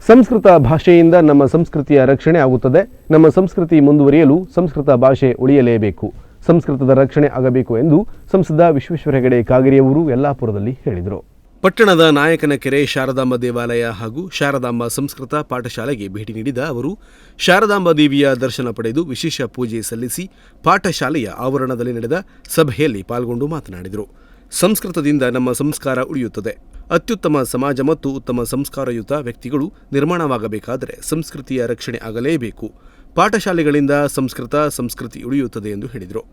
ಸಂಸ್ಕೃತ ಭಾಷೆಯಿಂದ ನಮ್ಮ ಸಂಸ್ಕೃತಿಯ ರಕ್ಷಣೆ ಆಗುತ್ತದೆ. ನಮ್ಮ ಸಂಸ್ಕೃತಿ ಮುಂದುವರಿಯಲು ಸಂಸ್ಕೃತ ಭಾಷೆ ಉಳಿಯಲೇಬೇಕು, ಸಂಸ್ಕೃತದ ರಕ್ಷಣೆ ಆಗಬೇಕು ಎಂದು ಸಂಸದ ವಿಶ್ವೇಶ್ವರ ಹೆಗಡೆ ಕಾಗೇರಿಯವರು ಯಲ್ಲಾಪುರದಲ್ಲಿ ಹೇಳಿದರು. ಪಟ್ಟಣದ ನಾಯಕನಕೆರೆ ಶಾರದಾಂಬ ದೇವಾಲಯ ಹಾಗೂ ಶಾರದಾಂಬ ಸಂಸ್ಕೃತ ಪಾಠಶಾಲೆಗೆ ಭೇಟಿ ನೀಡಿದ ಅವರು ಶಾರದಾಂಬ ದೇವಿಯ ದರ್ಶನ ಪಡೆದು ವಿಶೇಷ ಪೂಜೆ ಸಲ್ಲಿಸಿ ಪಾಠಶಾಲೆಯ ಆವರಣದಲ್ಲಿ ನಡೆದ ಸಭೆಯಲ್ಲಿ ಪಾಲ್ಗೊಂಡು ಮಾತನಾಡಿದರು. ಸಂಸ್ಕೃತದಿಂದ ನಮ್ಮ ಸಂಸ್ಕಾರ ಉಳಿಯುತ್ತದೆ. ಅತ್ಯುತ್ತಮ ಸಮಾಜ ಮತ್ತು ಉತ್ತಮ ಸಂಸ್ಕಾರಯುತ ವ್ಯಕ್ತಿಗಳು ನಿರ್ಮಾಣವಾಗಬೇಕಾದರೆ ಸಂಸ್ಕೃತಿಯ ರಕ್ಷಣೆ ಆಗಲೇಬೇಕು. ಪಾಠಶಾಲೆಗಳಿಂದ ಸಂಸ್ಕೃತಿ ಉಳಿಯುತ್ತದೆ ಎಂದು ಹೇಳಿದರು.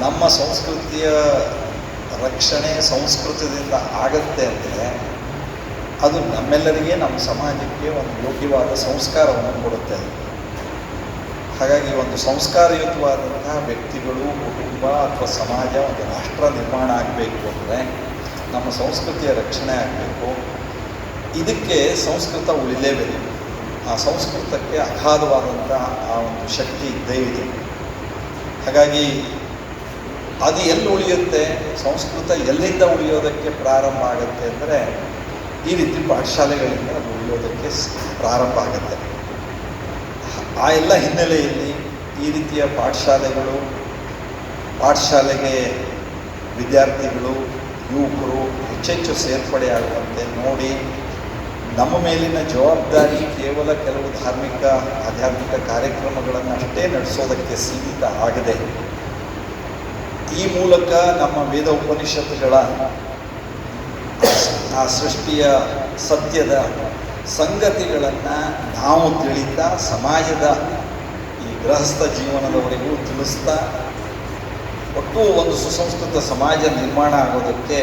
ನಮ್ಮ ಸಂಸ್ಕೃತಿಯ ರಕ್ಷಣೆ ಸಂಸ್ಕೃತದಿಂದ ಆಗತ್ತೆ ಅಂದರೆ ಅದು ನಮ್ಮೆಲ್ಲರಿಗೆ, ನಮ್ಮ ಸಮಾಜಕ್ಕೆ ಒಂದು ಯೋಗ್ಯವಾದ ಸಂಸ್ಕಾರವನ್ನು ಕೊಡುತ್ತೆ. ಹಾಗಾಗಿ ಒಂದು ಸಂಸ್ಕಾರಯುತವಾದಂತಹ ವ್ಯಕ್ತಿಗಳು, ಕುಟುಂಬ ಅಥವಾ ಸಮಾಜ, ಒಂದು ರಾಷ್ಟ್ರ ನಿರ್ಮಾಣ ಆಗಬೇಕು ಅಂದರೆ ನಮ್ಮ ಸಂಸ್ಕೃತಿಯ ರಕ್ಷಣೆ ಆಗಬೇಕು. ಇದಕ್ಕೆ ಸಂಸ್ಕೃತ ಉಳಿಲೇಬೇಕು. ಆ ಸಂಸ್ಕೃತಕ್ಕೆ ಅಗಾಧವಾದಂಥ ಆ ಒಂದು ಶಕ್ತಿ ಇದ್ದೇ ಇದೆ. ಹಾಗಾಗಿ ಅದು ಎಲ್ಲಿ ಉಳಿಯುತ್ತೆ, ಸಂಸ್ಕೃತ ಎಲ್ಲಿಂದ ಉಳಿಯೋದಕ್ಕೆ ಪ್ರಾರಂಭ ಆಗುತ್ತೆ ಅಂದರೆ ಈ ರೀತಿ ಪಾಠಶಾಲೆಗಳಿಂದ ಅದು ಉಳಿಯೋದಕ್ಕೆ ಪ್ರಾರಂಭ ಆಗುತ್ತೆ. ಆ ಎಲ್ಲ ಹಿನ್ನೆಲೆಯಲ್ಲಿ ಈ ರೀತಿಯ ಪಾಠಶಾಲೆಗೆ ವಿದ್ಯಾರ್ಥಿಗಳು, ಯುವಕರು ಹೆಚ್ಚೆಚ್ಚು ಸೇರ್ಪಡೆಯಾಗುವಂತೆ ನೋಡಿ, ನಮ್ಮ ಮೇಲಿನ ಜವಾಬ್ದಾರಿ ಕೇವಲ ಕೆಲವು ಧಾರ್ಮಿಕ ಆಧ್ಯಾತ್ಮಿಕ ಕಾರ್ಯಕ್ರಮಗಳನ್ನು ಅಷ್ಟೇ ನಡೆಸೋದಕ್ಕೆ ಸೀಮಿತ ಆಗದೆ ಈ ಮೂಲಕ ನಮ್ಮ ವೇದ ಉಪನಿಷತ್ತುಗಳ ಆ ಸೃಷ್ಟಿಯ ಸತ್ಯದ ಸಂಗತಿಗಳನ್ನು ನಾವು ತಿಳಿತಾ ಸಮಾಜದ ಈ ಗೃಹಸ್ಥ ಜೀವನದವರೆಗೂ ತಿಳಿಸ್ತಾ ಒಟ್ಟು ಒಂದು ಸುಸಂಸ್ಕೃತ ಸಮಾಜ ನಿರ್ಮಾಣ ಆಗೋದಕ್ಕೆ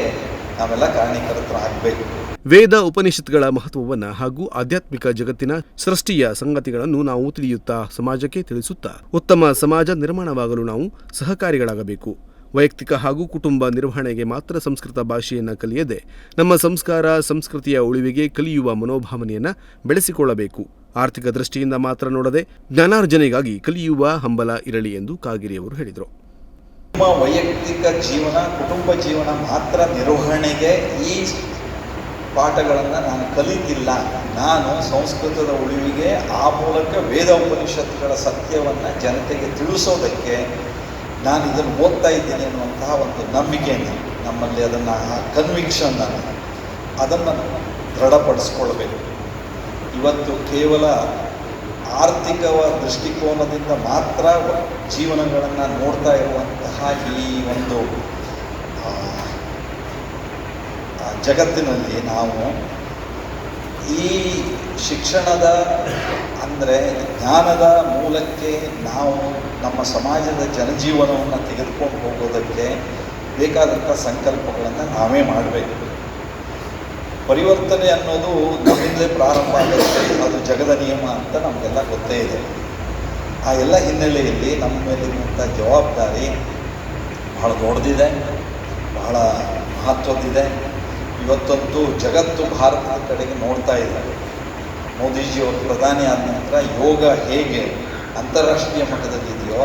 ನಾವೆಲ್ಲ ಕಾರಣೀಕರ್ತರಾಗಬೇಕು. ವೇದ ಉಪನಿಷತ್ತುಗಳ ಮಹತ್ವವನ್ನು ಹಾಗೂ ಆಧ್ಯಾತ್ಮಿಕ ಜಗತ್ತಿನ ಸೃಷ್ಟಿಯ ಸಂಗತಿಗಳನ್ನು ನಾವು ತಿಳಿಯುತ್ತಾ ಸಮಾಜಕ್ಕೆ ತಿಳಿಸುತ್ತಾ ಉತ್ತಮ ಸಮಾಜ ನಿರ್ಮಾಣವಾಗಲು ನಾವು ಸಹಕಾರಿಗಳಾಗಬೇಕು. ವೈಯಕ್ತಿಕ ಹಾಗೂ ಕುಟುಂಬ ನಿರ್ವಹಣೆಗೆ ಮಾತ್ರ ಸಂಸ್ಕೃತ ಭಾಷೆಯನ್ನು ಕಲಿಯದೆ ನಮ್ಮ ಸಂಸ್ಕಾರ ಸಂಸ್ಕೃತಿಯ ಉಳಿವಿಗೆ ಕಲಿಯುವ ಮನೋಭಾವನೆಯನ್ನು ಬೆಳೆಸಿಕೊಳ್ಳಬೇಕು. ಆರ್ಥಿಕ ದೃಷ್ಟಿಯಿಂದ ಮಾತ್ರ ನೋಡದೆ ಜ್ಞಾನಾರ್ಜನೆಗಾಗಿ ಕಲಿಯುವ ಹಂಬಲ ಇರಲಿ ಎಂದು ಕಾಗೇರಿಯವರು ಹೇಳಿದರು. ನಮ್ಮ ವೈಯಕ್ತಿಕ ಜೀವನ, ಕುಟುಂಬ ಜೀವನ ಮಾತ್ರ ನಿರ್ವಹಣೆಗೆ ಈ ಪಾಠಗಳನ್ನು ನಾನು ಕಲಿತಿಲ್ಲ. ನಾನು ಸಂಸ್ಕೃತದ ಉಳಿವಿಗೆ ಆ ಮೂಲಕ ವೇದ ಉಪನಿಷತ್ತುಗಳ ಸತ್ಯವನ್ನು ಜನತೆಗೆ ತಿಳಿಸೋದಕ್ಕೆ ನಾನು ಇದನ್ನು ಓದ್ತಾ ಇದ್ದೀನಿ ಅನ್ನುವಂತಹ ಒಂದು ನಂಬಿಕೆಯನ್ನು ನಮ್ಮಲ್ಲಿ ಅದನ್ನು ಅದನ್ನು ದೃಢಪಡಿಸ್ಕೊಳ್ಬೇಕು. ಇವತ್ತು ಕೇವಲ ಆರ್ಥಿಕ ದೃಷ್ಟಿಕೋನದಿಂದ ಮಾತ್ರ ಜೀವನಗಳನ್ನು ನೋಡ್ತಾ ಇರುವಂತಹ ಈ ಒಂದು ಜಗತ್ತಿನಲ್ಲಿ ನಾವು ಈ ಶಿಕ್ಷಣದ ಅಂದರೆ ಜ್ಞಾನದ ಮೂಲಕ್ಕೆ ನಾವು ನಮ್ಮ ಸಮಾಜದ ಜನಜೀವನವನ್ನು ತೆಗೆದುಕೊಂಡು ಹೋಗೋದಕ್ಕೆ ಬೇಕಾದಂಥ ಸಂಕಲ್ಪಗಳನ್ನು ನಾವೇ ಮಾಡಬೇಕು. ಪರಿವರ್ತನೆ ಅನ್ನೋದು ನಮ್ಮಿಂದಲೇ ಪ್ರಾರಂಭ ಆಗುತ್ತೆ. ಅದು ಜಗದ ನಿಯಮ ಅಂತ ನಮಗೆಲ್ಲ ಗೊತ್ತೇ ಇದೆ. ಆ ಎಲ್ಲ ಹಿನ್ನೆಲೆಯಲ್ಲಿ ನಮ್ಮ ಮೇಲಿರುವಂಥ ಜವಾಬ್ದಾರಿ ಬಹಳ ದೊಡ್ಡದಿದೆ, ಬಹಳ ಮಹತ್ವದಿದೆ. ಇವತ್ತಂತೂ ಜಗತ್ತು ಭಾರತದ ಕಡೆಗೆ ನೋಡ್ತಾ ಇದ್ದಾರೆ. ಮೋದಿಜಿಯವರು ಪ್ರಧಾನಿ ಆದ ನಂತರ ಯೋಗ ಹೇಗೆ ಅಂತಾರಾಷ್ಟ್ರೀಯ ಮಟ್ಟದಲ್ಲಿ ಇದೆಯೋ,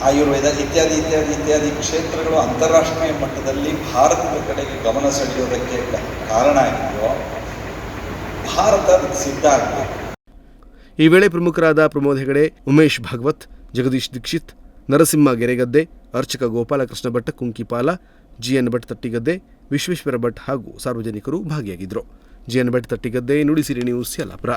ಆಯುರ್ವೇದ ಇತ್ಯಾದಿ ಕ್ಷೇತ್ರಗಳು ಅಂತಾರಾಷ್ಟ್ರೀಯ ಮಟ್ಟದಲ್ಲಿ ಭಾರತದ ಕಡೆಗೆ ಗಮನ ಸೆಳೆಯೋದಕ್ಕೆ ಕಾರಣ ಆಗಿದೆಯೋ, ಭಾರತ ಅದಕ್ಕೆ ಸಿದ್ಧ ಆಗಬೇಕು. ಈ ವೇಳೆ ಪ್ರಮುಖರಾದ ಪ್ರಮೋದ್ ಹೆಗಡೆ, ಉಮೇಶ್ ಭಾಗವತ್, ಜಗದೀಶ್ ದೀಕ್ಷಿತ್, ನರಸಿಂಹ ಗೆರೆಗದ್ದೆ, ಅರ್ಚಕ ಗೋಪಾಲಕೃಷ್ಣ ಭಟ್ ಕುಂಕಿಪಾಲ, ಜಿಎನ್ ಭಟ್ ತಟ್ಟಿಗದ್ದೆ, ವಿಶ್ವೇಶ್ವರ ಭಟ್ ಹಾಗೂ ಸಾರ್ವಜನಿಕರು ಭಾಗಿಯಾಗಿದ್ದರು. G N Bhat Tattigadde, Nudisiri news, Yellapur.